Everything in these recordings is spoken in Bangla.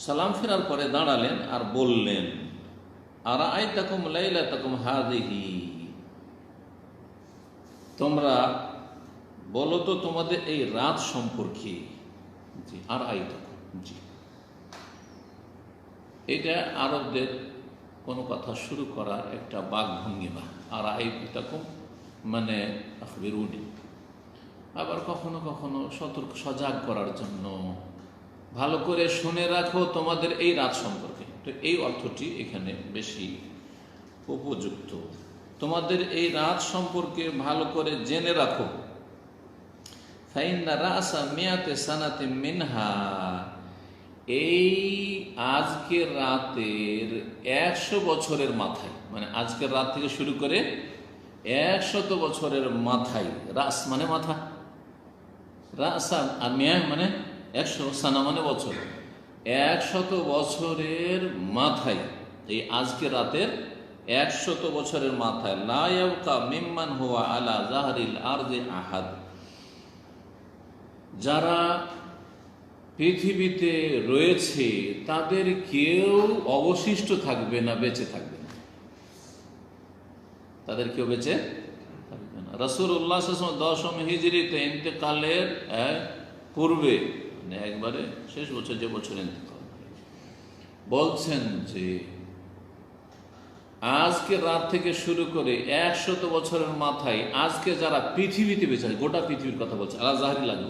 সালাম ফেরার পরে দাঁড়ালেন আর বললেন, আর আইতাকুম লাইলাতাকুম হাযিহি, তোমরা বলো তো তোমাদের এই রাত সম্পর্কে। জি, আর আইতাকুম, জি, এটা আরবদের কোনো কথা শুরু করার একটা বাকভঙ্গিমা। আর আইতাকুম মানে আখবিরুনি, আবার কখনো কখনো সতর্ক সজাগ করার জন্য, ভালো করে শুনে রাখো তোমাদের এই রাত সম্পর্কে। তো এই অর্থটি এখানে বেশি উপযুক্ত। তোমাদের এই রাত সম্পর্কে ভালো করে জেনে রাখো। ফাইন্না রাসা মিয়াতে সানাতে মিনহা, এই আজকের রাতের 100 বছরের মাথায়, মানে আজকের রাত থেকে শুরু করে 100 বছরের মাথায়, রাস মানে মাথা, রাসা আর মিয়া মানে 100, সানা মানে বছর, 100 বছরের মাথায়, এই আজকের রাতের 100 বছরের মাথায়, লা ইয়াবকা মিম্মান হুয়া আলা যাহরিল আরদি আহাদ, যারা পৃথিবীতে রয়েছে তাদের কেউ অবশিষ্ট থাকবে না, বেঁচে থাকবে না, তাদের কেউ বেঁচে থাকবে না। রাসূলুল্লাহ সাল্লাল্লাহু আলাইহি ওয়াসাল্লাম 10ম হিজরিতে ইন্তেকালের পূর্বে, মানে একবারে শেষ বছর, যে বছর ইন্তেকাল, বলছেন যে আজকে রাত থেকে শুরু করে 100 বছরের মাথায় আজকে যারা পৃথিবীতে বেঁচে আছে, গোটা পৃথিবীর কথা বলছে, আলা জাহরিল আরদ,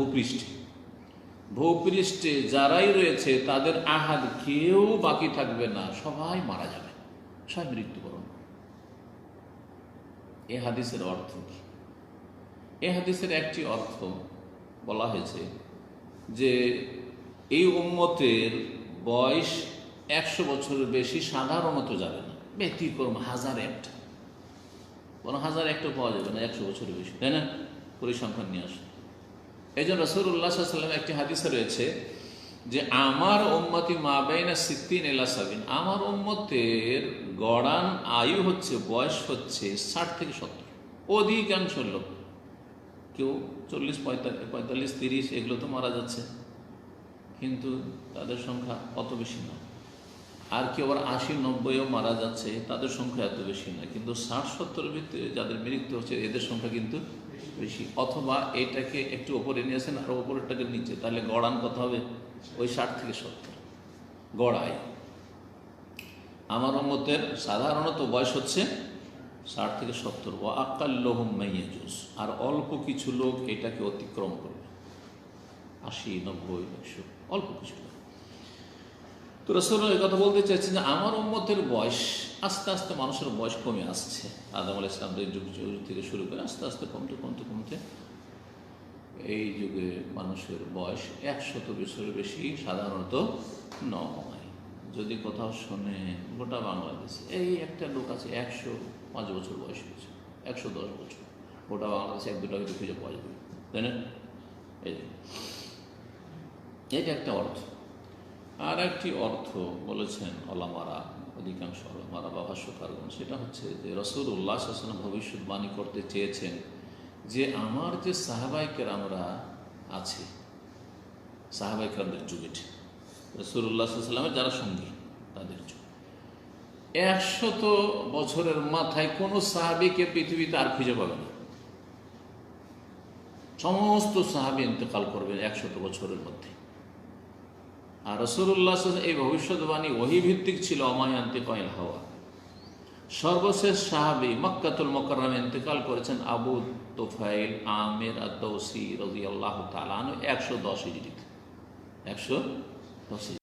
ভূপৃষ্ঠে যারাই রয়েছে তাদের আহাদ কেউ বাকি থাকবে না, সবাই মারা যাবে, সবাই মৃত্যুবরণ। এ হাদিসের অর্থ কি? এ হাদিসের একটি অর্থ বলা হয়েছে যে এই উম্মতের বয়স 100 বছরের বেশি সাধারণত যাবে না, ব্যতিক্রম 1001টা, কোনো 1001টা পাওয়া যাবে না 100 বছরের বেশি, তাই না? পরিসংখ্যান নিয়ে আসে। এই জন্য রাসূলুল্লাহ সাল্লাল্লাহু আলাইহি ওয়াসাল্লাম একটি হাদিসে রয়েছে যে আমার উম্মতি মা বাইনা 60 ইলা 70, আমার উম্মতের গড়ান আয়ু হচ্ছে, বয়স হচ্ছে 60 থেকে 70। অধিকাংশ লোক, কেউ 40, 45, 30 এগুলো তো মারা যাচ্ছে, কিন্তু তাদের সংখ্যা অত বেশি না। আর কেউ আবার 80, 90ও মারা যাচ্ছে, তাদের সংখ্যা এত বেশি না। কিন্তু 60-70 ভিতরে যাদের মৃত্যু হচ্ছে এদের সংখ্যা কিন্তু বেশি। অথবা এটাকে একটু ওপরে নিয়েছেন আর ওপরেরটাকে নিচে, তাহলে গড়ান কত হবে? ওই 60 থেকে 70 গড়ায়। আমার উম্মতের সাধারণত বয়স হচ্ছে 60 থেকে 70। ওয়া আকাল্লুহুম মাইয়াজুজ, আর অল্প কিছু লোক এটাকে অতিক্রম করবে, 80, 90, 100, অল্প কিছু লোক। তো রাসূলুল্লাহ এই কথা বলতে চাইছেন যে আমার উম্মতের বয়স আস্তে আস্তে, মানুষের বয়স কমে আসছে, আদম আলাইহিস সালামের যুগ থেকে শুরু করে আস্তে আস্তে কমতে কমতে কমতে এই যুগে মানুষের বয়স 100 বছরের বেশি সাধারণত নয়। যদি কোথাও শোনে গোটা বাংলাদেশে এই একটা লোক আছে 105 বছর বয়স হয়েছে, 110 বছর, গোটা বাংলাদেশে 1-2টা হয়তো খুঁজে পাওয়া যাবে, তাই না? এটা একটা অর্থ। আর একটি অর্থ বলেছেন ওলামারা, অধিকাংশ ওলামারা বা ভাষ্যকারগণ, সেটা হচ্ছে যে রাসূলুল্লাহ সাল্লাল্লাহু আলাইহি ওয়াসাল্লাম ভবিষ্যৎবাণী করতে চেয়েছেন যে আমার যে সাহাবায়ে কেরামরা আছে, সাহাবায়ে কেরামদের যুগে, রাসূলুল্লাহ সাল্লাল্লাহু আলাইহি ওয়াসাল্লামের যারা সঙ্গী, তাদের যুগ 100 বছরের মাথায় কোনো সাহাবীকে পৃথিবীতে আর খুঁজে পাবে না। সমস্ত সাহাবী ইন্তেকাল করবেন 100 বছরের মধ্যে। আর রাসূলুল্লাহ সাল্লাল্লাহু আলাইহি ওয়াসাল্লাম এই ভবিষ্যৎবাণী ওহী ভিত্তিক ছিল, অমায়ান্তিকাল হাওয়া। সর্বশেষ সাহাবী মক্কাতুল মুকাররমে ইন্তেকাল করেছেন আবু তুফাইল আমির আদ-দাওসী রাদিয়াল্লাহু তাআলা আনহু 110 হিজরিতে, 110